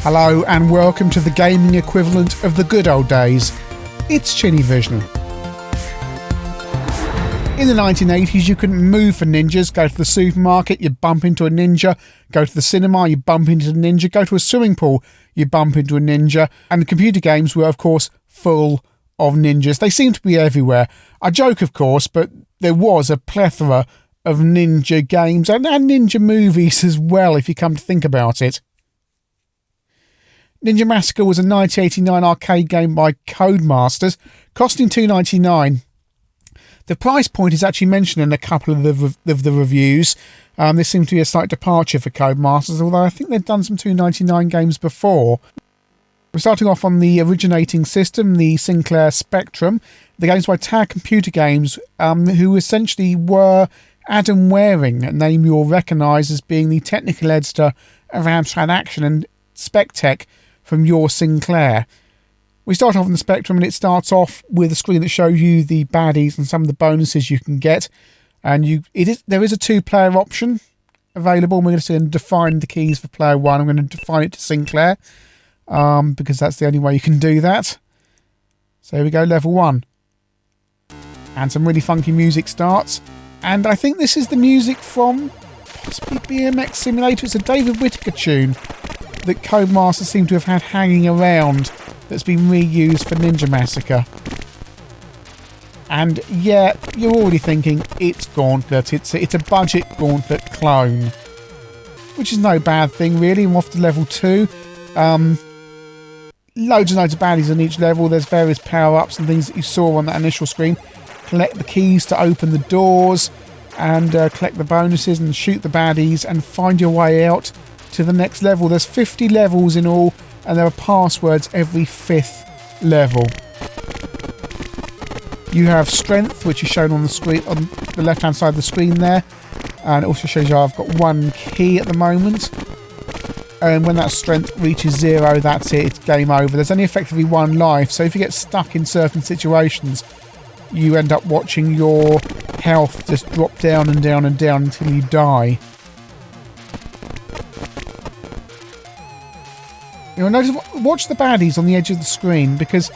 Hello and welcome to the gaming equivalent of the good old days. It's ChinnyVision. In the 1980s you couldn't move for ninjas. Go to the supermarket, you bump into a ninja. Go to the cinema, you bump into a ninja. Go to a swimming pool, you bump into a ninja. And the computer games were of course full of ninjas. They seemed to be everywhere. I joke of course, but there was a plethora of ninja games and ninja movies as well if you come to think about it. Ninja Massacre was a 1989 arcade game by Codemasters, costing $2.99. The price point is actually mentioned in a couple of the reviews. This seems to be a slight departure for Codemasters, although I think they've done some $2.99 games before. We're starting off on the originating system, the Sinclair Spectrum. The game's by Tag Computer Games, who essentially were Adam Waring, a name you'll recognise as being the technical editor of Amstrad Action and Spectech from your Sinclair. We start off on the Spectrum and it starts off with a screen that shows you the baddies and some of the bonuses you can get. And there is a two-player option available. We're going to define the keys for player one. I'm going to define it to Sinclair because that's the only way you can do that. So here we go, level 1. And some really funky music starts. And I think this is the music from possibly BMX Simulator. It's a David Whittaker tune that Codemasters seem to have had hanging around that's been reused for Ninja Massacre. And yeah, you're already thinking it's Gauntlet. It's a budget Gauntlet clone, which is no bad thing really. I'm off to level 2. Loads and loads of baddies on each level. There's various power-ups and things that you saw on that initial screen. Collect the keys to open the doors and collect the bonuses and shoot the baddies and find your way out to the next level. There's 50 levels in all and there are passwords every 5th level. You have strength, which is shown on the screen on the left hand side of the screen there, and it also shows you I've got 1 key at the moment, and when that strength reaches 0, that's it, it's game over. There's only effectively 1 life, so if you get stuck in certain situations you end up watching your health just drop down and down and down until you die. You know, watch the baddies on the edge of the screen, because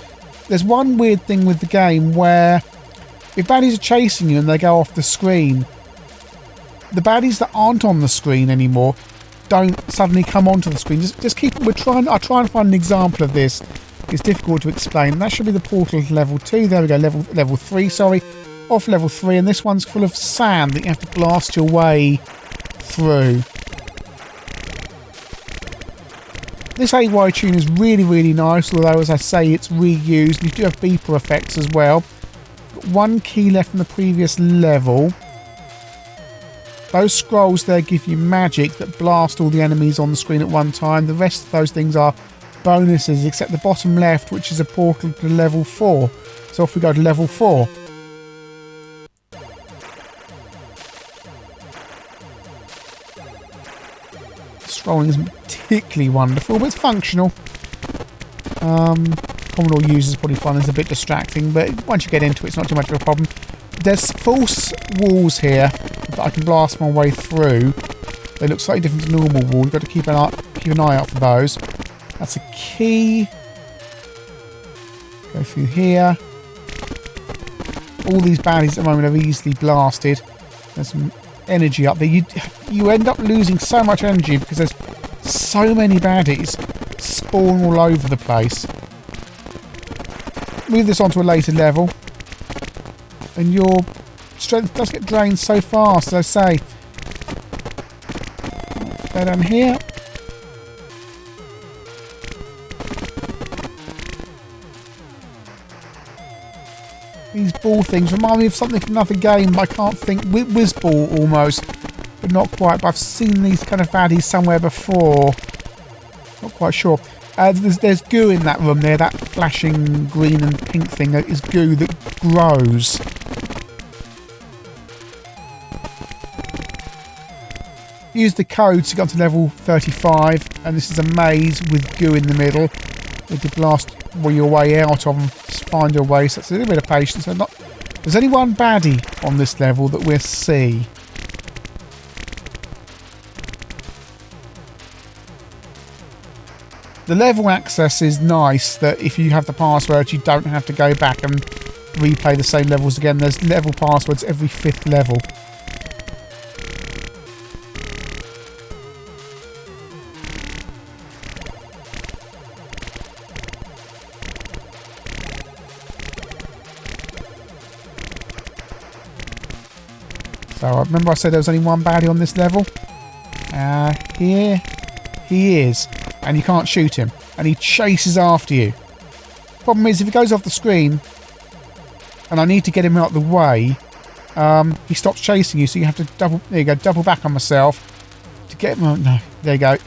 there's one weird thing with the game where if baddies are chasing you and they go off the screen, the baddies that aren't on the screen anymore don't suddenly come onto the screen. Just keep. I'll try and find an example of this. It's difficult to explain. That should be the portal to level 2. There we go. Level 3. Sorry, off level 3, and this one's full of sand that you have to blast your way through. This AY tune is really, really nice, although as I say it's reused. You do have beeper effects as well. Got 1 key left from the previous level. Those scrolls there give you magic that blast all the enemies on the screen at one time. The rest of those things are bonuses, except the bottom left, which is a portal to level 4. So off we go to level 4. Scrolling isn't particularly wonderful, but it's functional. Commodore users probably find this a bit distracting, but once you get into it, it's not too much of a problem. There's false walls here that I can blast my way through. They look slightly different to normal walls. You've got to keep an eye out for those. That's a key. Go through here. All these baddies at the moment are easily blasted. There's some energy up there. You end up losing so much energy because there's so many baddies spawn all over the place. Move this onto a later level and your strength does get drained so fast, as I say. Go down here. These ball things remind me of something from another game. I can't think. Whizball almost, but not quite. But I've seen these kind of baddies somewhere before. Not quite sure. There's goo in that room there. That flashing green and pink thing is goo that grows. Use the code to get to level 35, and this is a maze with goo in the middle. You can blast your way out of and find your way, so it's a little bit of patience. There's only 1 baddie on this level that we'll see. The level access is nice, that if you have the password, you don't have to go back and replay the same levels again. There's level passwords every 5th level. So I remember I said there was only one baddie on this level. Here he is. And you can't shoot him. And he chases after you. Problem is, if he goes off the screen, and I need to get him out of the way, he stops chasing you, so you have to double back on myself to get him. Oh, no, there you go.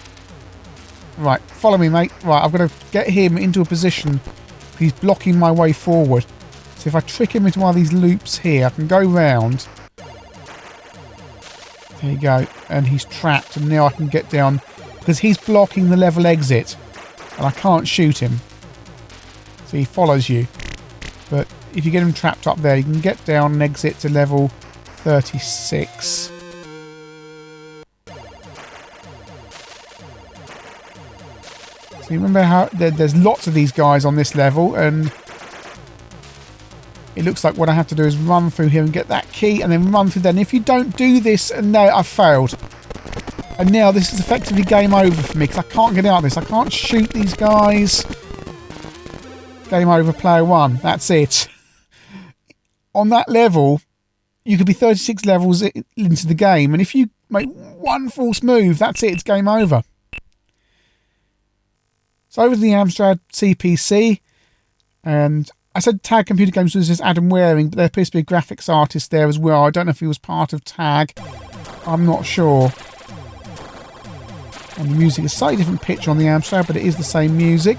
Right, follow me, mate. Right, I've got to get him into a position. He's blocking my way forward. So if I trick him into one of these loops here, I can go round. There you go. And he's trapped, and now I can get down, because he's blocking the level exit, and I can't shoot him. So he follows you. But if you get him trapped up there, you can get down and exit to level 36. So you remember how there's lots of these guys on this level, and it looks like what I have to do is run through here and get that key, and then run through there. And if you don't do this, and no, I've failed. And now this is effectively game over for me, because I can't get out of this. I can't shoot these guys. Game over, player 1. That's it. On that level, you could be 36 levels into the game, and if you make one false move, that's it. It's game over. So over to the Amstrad CPC, and I said Tag Computer Games was just Adam Waring, but there appears to be a graphics artist there as well. I don't know if he was part of Tag. I'm not sure. And the music is a slightly different pitch on the Amstrad, but it is the same music.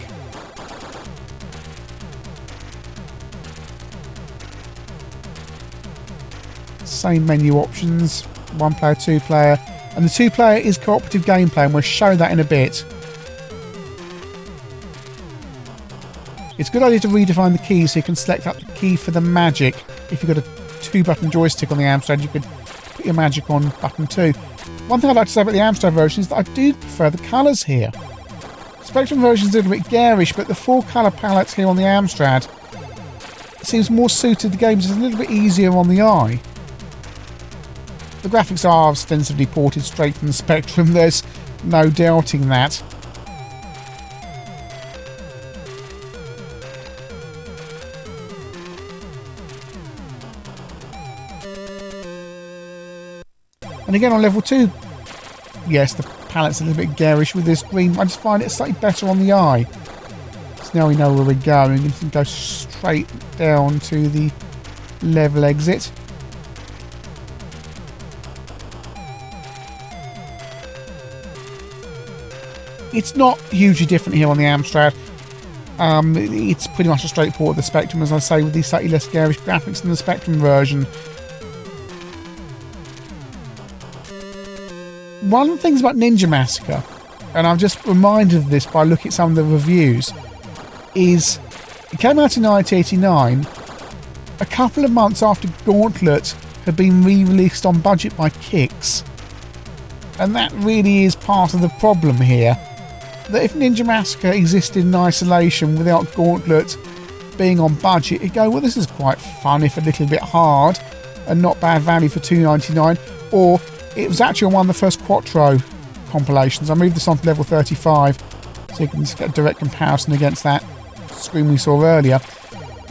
Same menu options, 1 player, 2 player, and the 2 player is cooperative gameplay, and we'll show that in a bit. It's a good idea to redefine the keys so you can select up the key for the magic. If you've got a 2-button joystick on the Amstrad, you could put your magic on button 2. One thing I'd like to say about the Amstrad version is that I do prefer the colours here. Spectrum version is a little bit garish, but the 4 colour palettes here on the Amstrad seems more suited to the games. It's a little bit easier on the eye. The graphics are ostensibly ported straight from the Spectrum, there's no doubting that. And again on level 2, yes, the palette's a little bit garish with this green. I just find it slightly better on the eye. So now we know where we're going. We can go straight down to the level exit. It's not hugely different here on the Amstrad. It's pretty much a straight port of the Spectrum, as I say, with these slightly less garish graphics than the Spectrum version. One of the things about Ninja Massacre, and I'm just reminded of this by looking at some of the reviews, is it came out in 1989, a couple of months after Gauntlet had been re-released on budget by Kix. And that really is part of the problem here. That if Ninja Massacre existed in isolation without Gauntlet being on budget, you'd go, well, this is quite fun if a little bit hard and not bad value for $2.99. Or it was actually on one of the first Quattro compilations. I moved this on to level 35 so you can just get a direct comparison against that screen we saw earlier.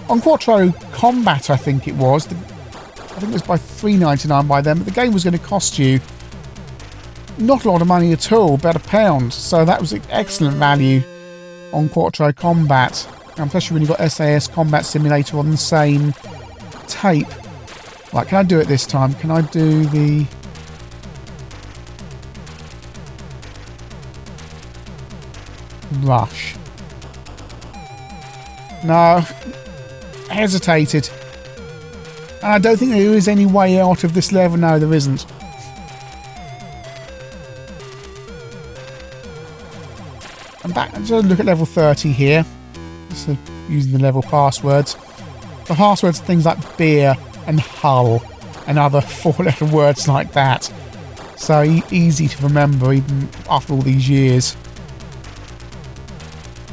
On Quattro Combat, I think it was. I think it was by $3.99 by then, but the game was going to cost you not a lot of money at all, about £1. So that was excellent value on Quattro Combat. And especially when you've got SAS Combat Simulator on the same tape. Right, can I do it this time? Can I do the... Rush? No. Hesitated. And I don't think there is any way out of this level. No, there isn't. I'm back. I'm just look at level 30 here. Just using the level passwords. The passwords are things like beer and hull and other 4-letter words like that. So easy to remember even after all these years.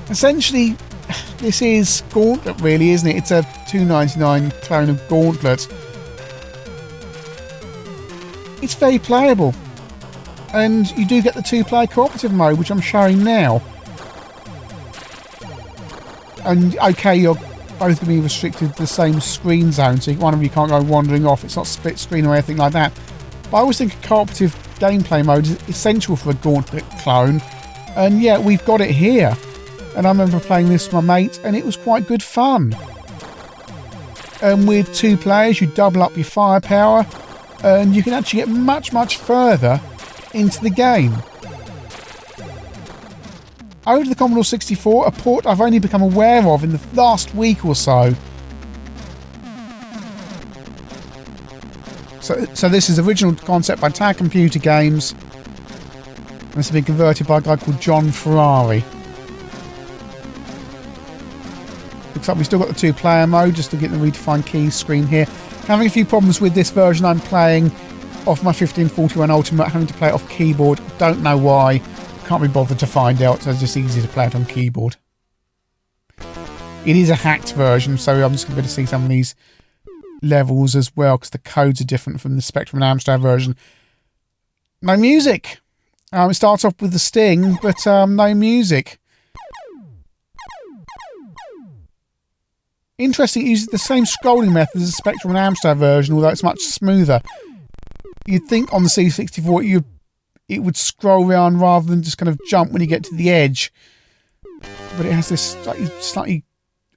Essentially, this is Gauntlet, really, isn't it? It's a $2.99 clone of Gauntlet. It's very playable, and you do get the two-player cooperative mode, which I'm showing now. And okay, you're both going to be restricted to the same screen zone, so one of you can't go wandering off. It's not split screen or anything like that. But I always think a cooperative gameplay mode is essential for a Gauntlet clone, and yeah, we've got it here. And I remember playing this with my mate, and it was quite good fun. And with two players, you double up your firepower, and you can actually get much, much further into the game. Over to the Commodore 64, a port I've only become aware of in the last week or so. So this is original concept by Tag Computer Games. And this has been converted by a guy called John Ferrari. Looks like we've still got the two-player mode, just to get the redefined keys screen here. Having a few problems with this version. I'm playing off my 1541 Ultimate, having to play it off keyboard. Don't know why. Can't be bothered to find out, so it's just easy to play it on keyboard. It is a hacked version, so I'm just going to be able to see some of these levels as well, because the codes are different from the Spectrum and Amstrad version. No music. It starts off with the sting, but no music. Interesting, it uses the same scrolling method as the Spectrum and Amstrad version, although it's much smoother. You'd think on the C64 it would scroll around rather than just kind of jump when you get to the edge. But it has this slightly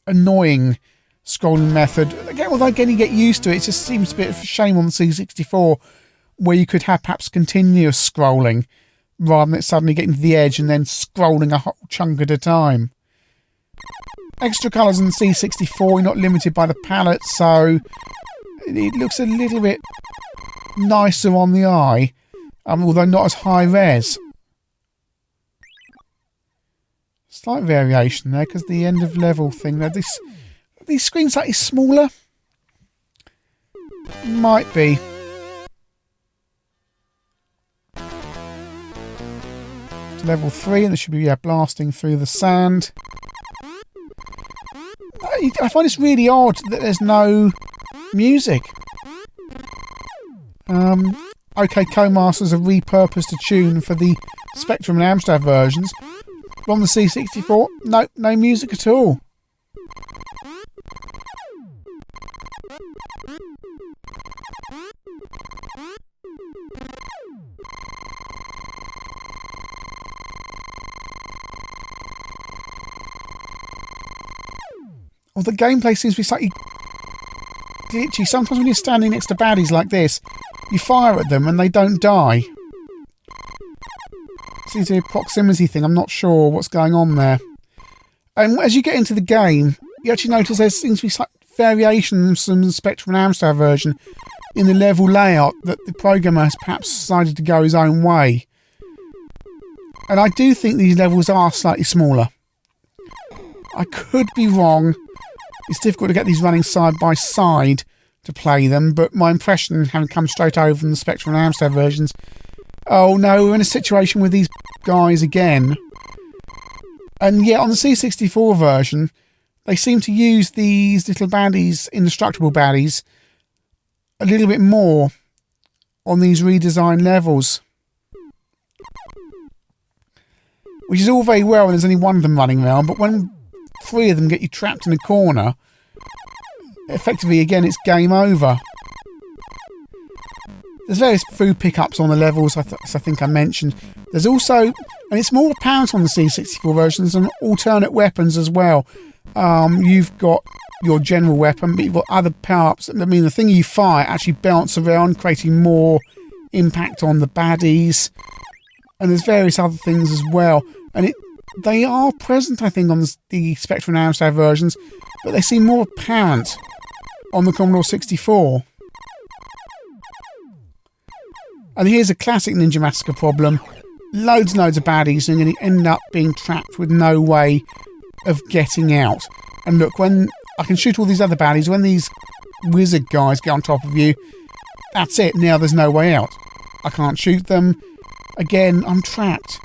annoying scrolling method. Although again, you get used to it, it just seems a bit of a shame on the C64 where you could have perhaps continuous scrolling rather than it suddenly getting to the edge and then scrolling a whole chunk at a time. Extra colours on the C64, you're not limited by the palette, so it looks a little bit nicer on the eye, although not as high res. Slight variation there, because the end of level thing there, these screens slightly smaller. Might be. To level 3, and there should be blasting through the sand. I find it's really odd that there's no music. Okay, Codemasters have repurposed a tune for the Spectrum and Amstrad versions. But on the C64, no music at all. Well, the gameplay seems to be slightly glitchy. Sometimes when you're standing next to baddies like this, you fire at them and they don't die. Seems to be a proximity thing. I'm not sure what's going on there. And as you get into the game, you actually notice there seems to be slight variations from the Spectrum and Amstrad version in the level layout, that the programmer has perhaps decided to go his own way. And I do think these levels are slightly smaller. I could be wrong. It's difficult to get these running side by side to play them, but my impression, having come straight over from the Spectrum and Amstrad versions, oh no, we're in a situation with these guys again. And yet on the C64 version, they seem to use these little baddies, indestructible baddies, a little bit more on these redesigned levels. Which is all very well when there's only one of them running around, but when 3 of them get you trapped in a corner, effectively again it's game over. There's various food pickups on the levels, I think I mentioned. There's also, and it's more apparent on the C64 version, some alternate weapons as well. You've got your general weapon, but you've got other power-ups. I mean, the thing you fire actually bounce around, creating more impact on the baddies. And there's various other things as well. And they are present, I think, on the Spectrum and Amstrad versions, but they seem more apparent on the Commodore 64. And here's a classic Ninja Massacre problem. Loads and loads of baddies, and you're going to end up being trapped with no way of getting out. And look, when I can shoot all these other baddies, when these wizard guys get on top of you, that's it. Now there's no way out. I can't shoot them. Again, I'm trapped.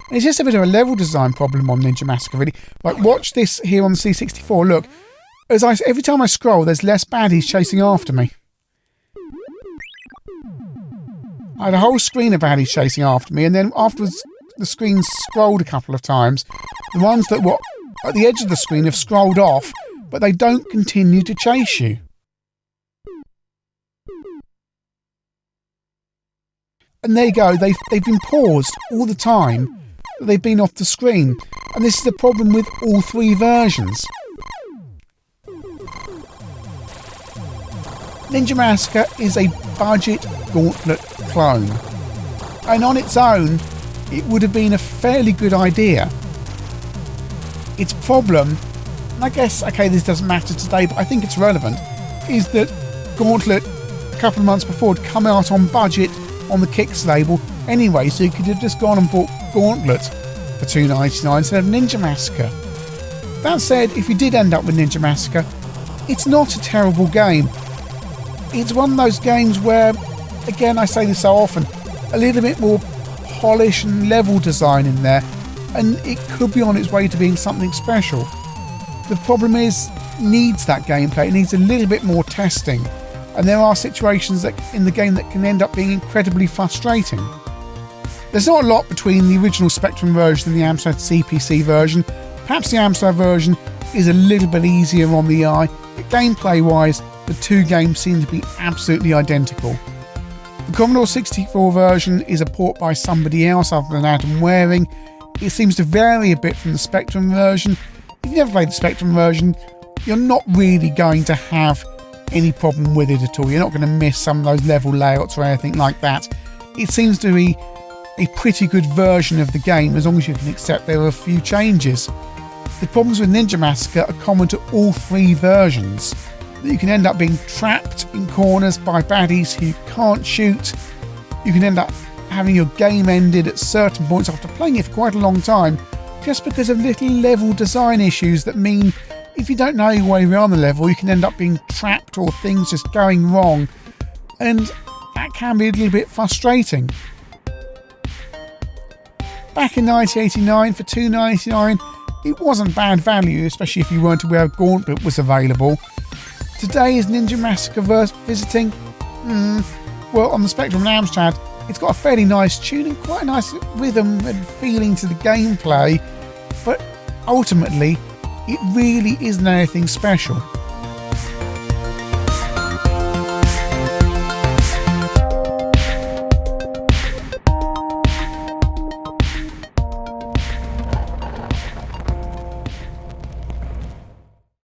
And it's just a bit of a level design problem on Ninja Massacre, really. Like, watch this here on the C64. Look, every time I scroll, there's less baddies chasing after me. I had a whole screen of baddies chasing after me, and then afterwards the screen scrolled a couple of times. The ones that were at the edge of the screen have scrolled off, but they don't continue to chase you. And there you go, they've been paused all the time that they've been off the screen. And this is the problem with all 3 versions. Ninja Massacre is a budget Gauntlet clone. And on its own, it would have been a fairly good idea. Its problem, and I guess, okay, this doesn't matter today, but I think it's relevant, is that Gauntlet, a couple of months before, had come out on budget on the Kicks label anyway, so you could have just gone and bought Gauntlet for $2.99 instead of Ninja Massacre. That said, if you did end up with Ninja Massacre, it's not a terrible game. It's one of those games where, again, I say this so often, a little bit more polish and level design in there, and it could be on its way to being something special. The problem is, it needs that gameplay, it needs a little bit more testing. And there are situations that in the game that can end up being incredibly frustrating. There's not a lot between the original Spectrum version and the Amstrad CPC version. Perhaps the Amstrad version is a little bit easier on the eye, but gameplay-wise, the 2 games seem to be absolutely identical. The Commodore 64 version is a port by somebody else other than Adam Waring. It seems to vary a bit from the Spectrum version. If you've never played the Spectrum version, you're not really going to have any problem with it at all. You're not going to miss some of those level layouts or anything like that. It seems to be a pretty good version of the game as long as you can accept there are a few changes. The problems with Ninja Massacre are common to all 3 versions. That you can end up being trapped in corners by baddies who you can't shoot. You can end up having your game ended at certain points after playing it for quite a long time just because of little level design issues that mean if you don't know your way around the level, you can end up being trapped or things just going wrong, and that can be a little bit frustrating. Back in 1989 for $2.99, it wasn't bad value, especially if you weren't aware Gauntlet was available. Today, is Ninja Massacre visiting? Well, on the Spectrum and Amstrad, it's got a fairly nice tune and quite a nice rhythm and feeling to the gameplay, but ultimately, it really isn't anything special.